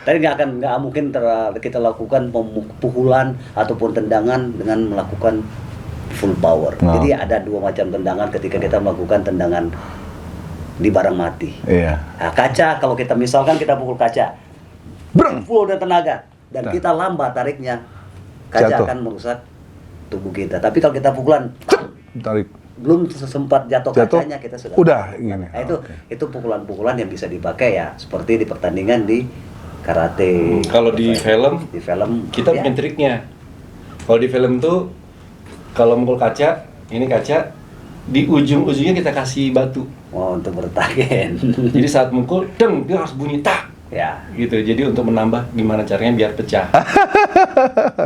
Tapi nggak mungkin kita lakukan pukulan ataupun tendangan dengan melakukan full power. Oh. Jadi ada dua macam tendangan ketika kita melakukan tendangan di barang mati. Iya. Nah, kaca, kalau kita misalkan kita pukul kaca, Breng. full dengan tenaga, dan Nah. kita lambat tariknya, kaca Jatuh. akan merusak tubuh kita. Tapi kalau kita pukulan, Tarik. belum sempat jatuh kacanya, kita sudah. Udah gini. Nah, itu pukulan-pukulan yang bisa dipakai ya, seperti di pertandingan di karate. Kalau di film, kita ya. punya triknya. Kalau di film tuh, kalau mukul kaca, ini kaca, di ujung-ujungnya kita kasih batu. Oh, untuk bertahan. Jadi saat mukul, deng, dia harus bunyi tak. Ya. Gitu, jadi untuk menambah gimana caranya biar pecah.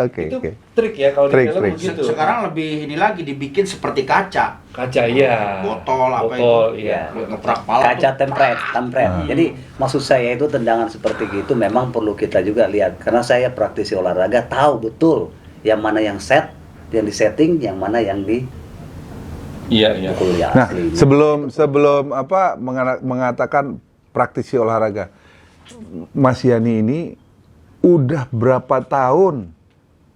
Oke, Itu oke. trik ya kalau di Trik, film trik. begitu. Sekarang lebih ini lagi dibikin seperti kaca. Kaca, iya. Botol apa Botol, itu? iya. Buat ngeprak pala. Kaca tempret. Jadi maksud saya itu tendangan seperti itu memang perlu kita juga lihat, karena saya praktisi olahraga, tahu betul yang mana yang disetting, yang mana yang di Iya, iya. pukul ya Nah, asli. sebelum apa mengatakan praktisi olahraga, Mas Yani ini udah berapa tahun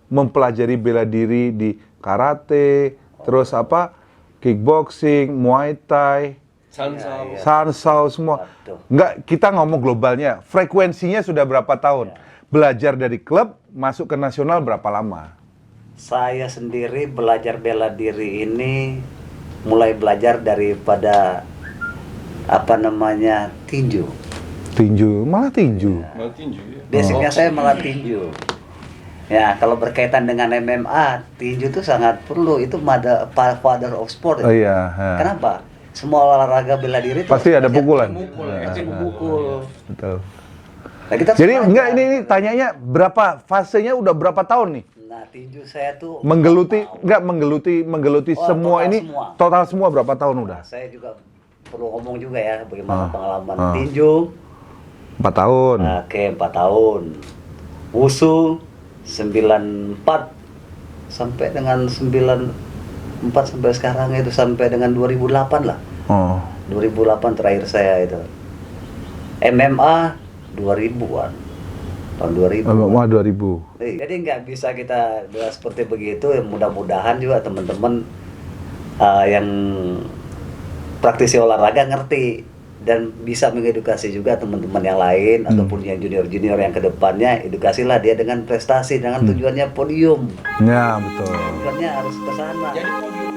mempelajari bela diri di karate, terus apa kickboxing, muay thai, Sansau. sansau semua. Waduh. Enggak, kita ngomong globalnya. Frekuensinya sudah berapa tahun? Belajar dari klub, masuk ke nasional berapa lama? Saya sendiri belajar bela diri ini mulai belajar daripada apa namanya tinju. Tinju, malah tinju. Mau tinju ya. Basicnya saya malah tinju. Ya, kalau berkaitan dengan MMA, tinju itu sangat perlu. Itu father of sport. Oh iya. Ya. Kenapa? Semua olahraga bela diri itu Pasti ada pukulan. pasti memukul. Betul. Nah, kita Jadi harus enggak belajar. ini tanyanya berapa fasenya udah berapa tahun nih? Nah, tinju saya tuh Menggeluti mau. enggak menggeluti Oh, semua total ini semua. total semua berapa tahun Nah, udah? saya juga perlu ngomong juga ya bagaimana Ah, pengalaman ah. tinju. 4 tahun. Oke, 4 tahun. Wusu 94 sampai dengan 94 sampai sekarang itu sampai dengan 2008 lah. Oh. 2008 terakhir saya itu. MMA 2000-an. Tahun 2000. Wah 2000. Jadi nggak bisa kita bilang seperti begitu. Ya, mudah-mudahan juga teman-teman yang praktisi olahraga ngerti dan bisa mengedukasi juga teman-teman yang lain ataupun yang junior-junior yang kedepannya, edukasilah dia dengan prestasi dengan tujuannya podium. Ya betul. Tujuannya harus ke sana. Jadi podium